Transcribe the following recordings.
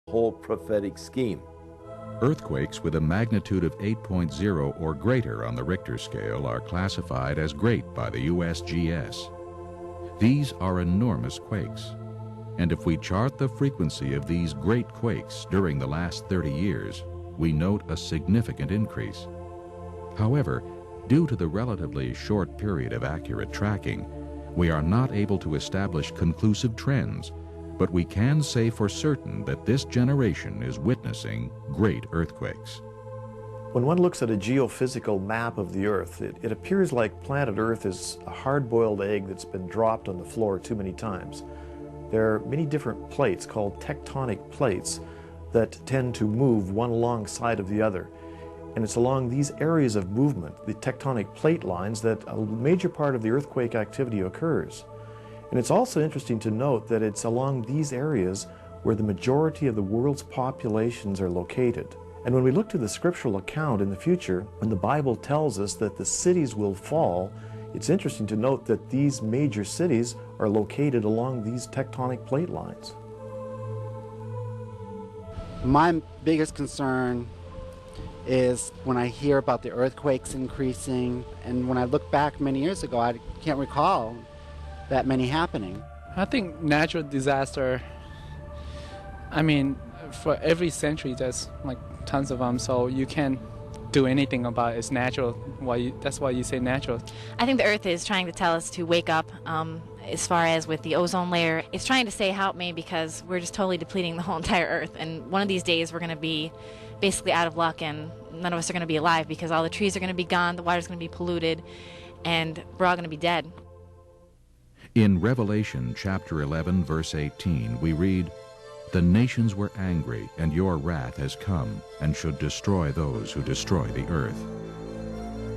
whole prophetic scheme. Earthquakes with a magnitude of 8.0 or greater on the Richter scale are classified as great by the USGS. These are enormous quakes, and if we chart the frequency of these great quakes during the last 30 years, we note a significant increase. However, due to the relatively short period of accurate tracking, we are not able to establish conclusive trends, but we can say for certain that this generation is witnessing great earthquakes. When one looks at a geophysical map of the Earth, it appears like planet Earth is a hard-boiled egg that's been dropped on the floor too many times. There are many different plates called tectonic plates that tend to move one alongside of the other. And it's along these areas of movement, the tectonic plate lines, that a major part of the earthquake activity occurs. And it's also interesting to note that it's along these areas where the majority of the world's populations are located. And when we look to the scriptural account in the future, when the Bible tells us that the cities will fall, it's interesting to note that these major cities are located along these tectonic plate lines. My biggest concern is when I hear about the earthquakes increasing, and when I look back many years ago, I can't recall that many happening. I think natural disaster, I mean, for every century there's like tons of them, so you can't do anything about it. It's natural. That's why you say natural. I think the Earth is trying to tell us to wake up. As far as with the ozone layer, it's trying to say help me, because we're just totally depleting the whole entire Earth, and one of these days we're going to be basically out of luck, and none of us are going to be alive because all the trees are going to be gone, the water's going to be polluted, and we're all going to be dead. In Revelation chapter 11, verse 18, we read, "The nations were angry, and your wrath has come, and should destroy those who destroy the earth."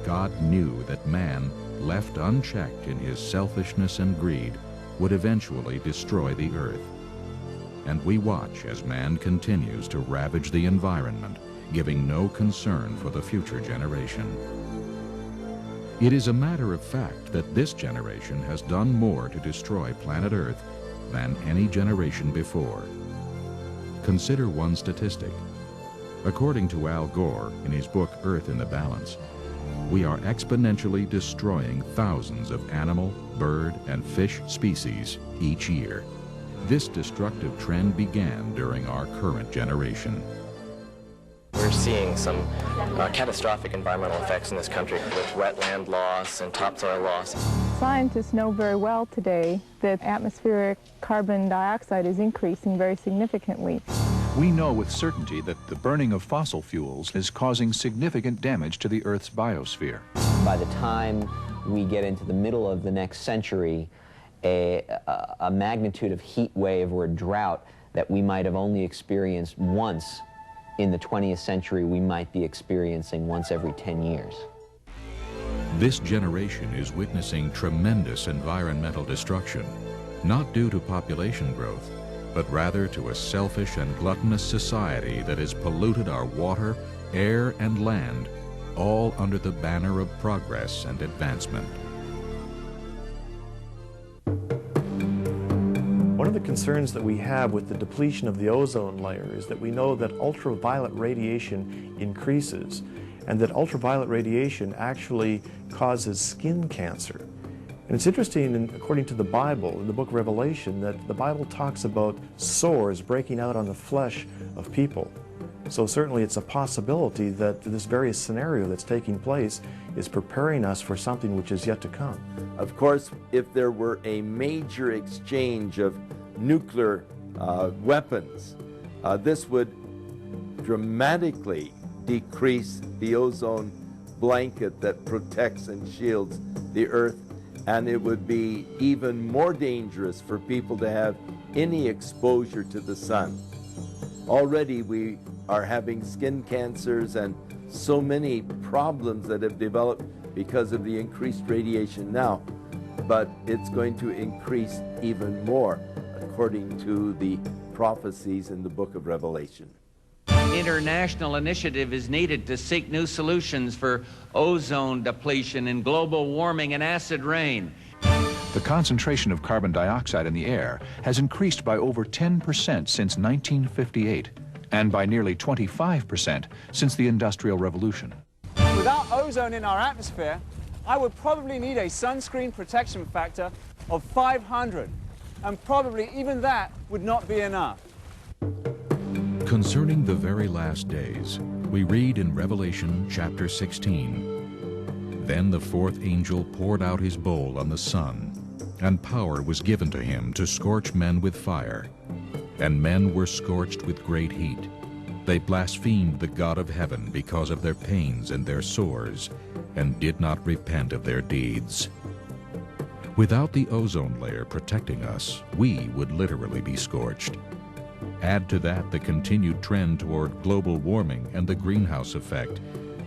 God knew that man, left unchecked in his selfishness and greed, would eventually destroy the earth. And we watch as man continues to ravage the environment, giving no concern for the future generation. It is a matter of fact that this generation has done more to destroy planet Earth than any generation before. Consider one statistic. According to Al Gore in his book Earth in the Balance, we are exponentially destroying thousands of animal, bird, and fish species each year. This destructive trend began during our current generation. We're seeing some catastrophic environmental effects in this country with wetland loss and topsoil loss. Scientists know very well today that atmospheric carbon dioxide is increasing very significantly. We know with certainty that the burning of fossil fuels is causing significant damage to the Earth's biosphere. By the time we get into the middle of the next century, a magnitude of heat wave or a drought that we might have only experienced once in the 20th century, we might be experiencing once every 10 years. This generation is witnessing tremendous environmental destruction, not due to population growth, but rather to a selfish and gluttonous society that has polluted our water, air, and land, all under the banner of progress and advancement. One of the concerns that we have with the depletion of the ozone layer is that we know that ultraviolet radiation increases, and that ultraviolet radiation actually causes skin cancer. And it's interesting, according to the Bible, in the book of Revelation, that the Bible talks about sores breaking out on the flesh of people. So certainly it's a possibility that this very scenario that's taking place is preparing us for something which is yet to come. Of course, if there were a major exchange of nuclear weapons, this would dramatically decrease the ozone blanket that protects and shields the Earth, and it would be even more dangerous for people to have any exposure to the sun. Already we are having skin cancers and so many problems that have developed because of the increased radiation now, but it's going to increase even more according to the prophecies in the book of Revelation. International initiative is needed to seek new solutions for ozone depletion and global warming and acid rain. The concentration of carbon dioxide in the air has increased by over 10% since 1958. and by nearly 25% since the Industrial Revolution. Without ozone in our atmosphere, I would probably need a sunscreen protection factor of 500, and probably even that would not be enough. Concerning the very last days, we read in Revelation chapter 16, "Then the fourth angel poured out his bowl on the sun, and power was given to him to scorch men with fire. And men were scorched with great heat. They blasphemed the God of heaven because of their pains and their sores, and did not repent of their deeds." Without the ozone layer protecting us, we would literally be scorched. Add to that the continued trend toward global warming and the greenhouse effect,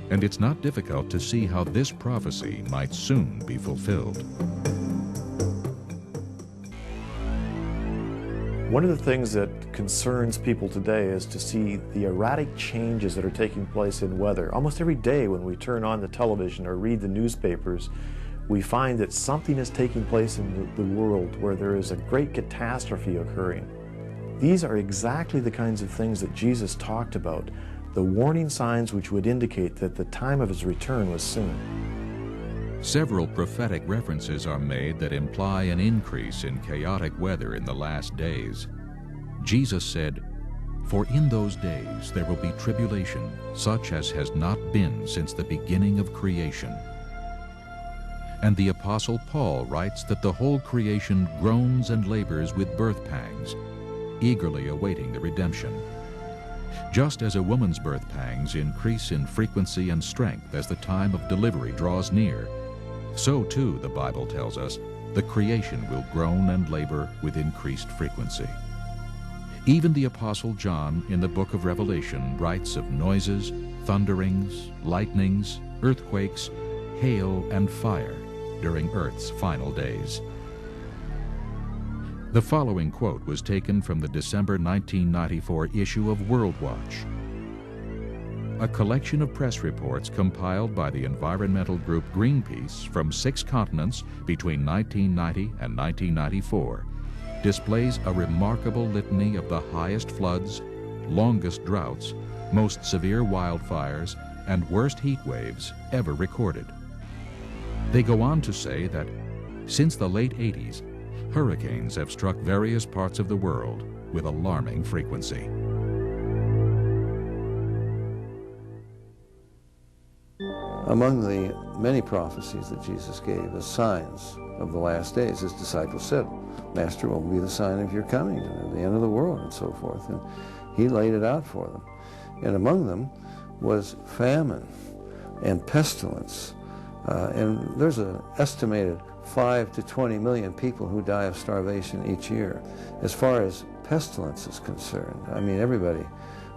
and it's not difficult to see how this prophecy might soon be fulfilled. One of the things that concerns people today is to see the erratic changes that are taking place in weather. Almost every day when we turn on the television or read the newspapers, we find that something is taking place in the world where there is a great catastrophe occurring. These are exactly the kinds of things that Jesus talked about, the warning signs which would indicate that the time of his return was soon. Several prophetic references are made that imply an increase in chaotic weather in the last days. Jesus said, "For in those days there will be tribulation, such as has not been since the beginning of creation." And the Apostle Paul writes that the whole creation groans and labors with birth pangs, eagerly awaiting the redemption. Just as a woman's birth pangs increase in frequency and strength as the time of delivery draws near, so too, the Bible tells us, the creation will groan and labor with increased frequency. Even the Apostle John in the book of Revelation writes of noises, thunderings, lightnings, earthquakes, hail, and fire during Earth's final days. The following quote was taken from the December 1994 issue of World Watch, a collection of press reports compiled by the environmental group Greenpeace from 6 continents between 1990 and 1994, displays a remarkable litany of the highest floods, longest droughts, most severe wildfires, and worst heat waves ever recorded. They go on to say that since the late 80s, hurricanes have struck various parts of the world with alarming frequency. Among the many prophecies that Jesus gave as signs of the last days, his disciples said, "Master, what will be the sign of your coming and the end of the world," and so forth. And he laid it out for them. And among them was famine and pestilence. And there's an estimated 5 to 20 million people who die of starvation each year. As far as pestilence is concerned, I mean, everybody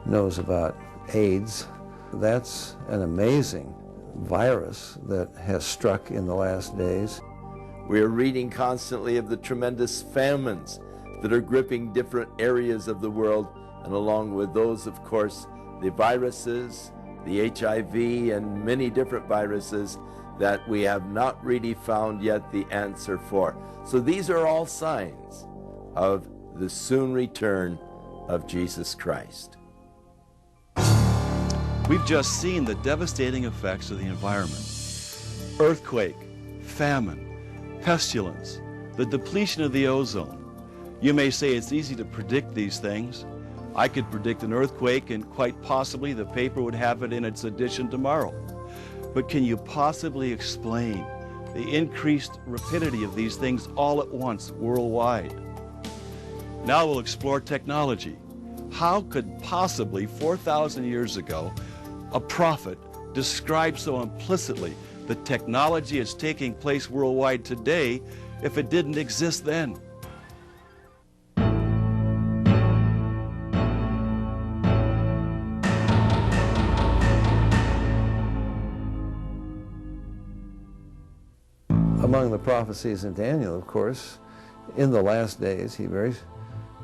knows about AIDS. That's an amazing virus that has struck in the last days. We are reading constantly of the tremendous famines that are gripping different areas of the world, and along with those, of course, the viruses, the HIV, and many different viruses that we have not really found yet the answer for. So these are all signs of the soon return of Jesus Christ. We've just seen the devastating effects of the environment. Earthquake, famine, pestilence, the depletion of the ozone. You may say it's easy to predict these things. I could predict an earthquake, and quite possibly the paper would have it in its edition tomorrow. But can you possibly explain the increased rapidity of these things all at once worldwide? Now we'll explore technology. How could possibly 4,000 years ago a prophet describe so implicitly the technology that's taking place worldwide today if it didn't exist then? Among the prophecies in Daniel, of course, in the last days, he very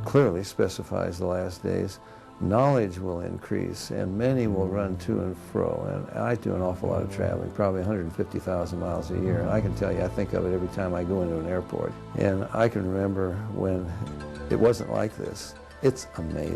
clearly specifies the last days, knowledge will increase and many will run to and fro. And I do an awful lot of traveling, probably 150,000 miles a year. And I can tell you, I think of it every time I go into an airport. And I can remember when it wasn't like this. It's amazing.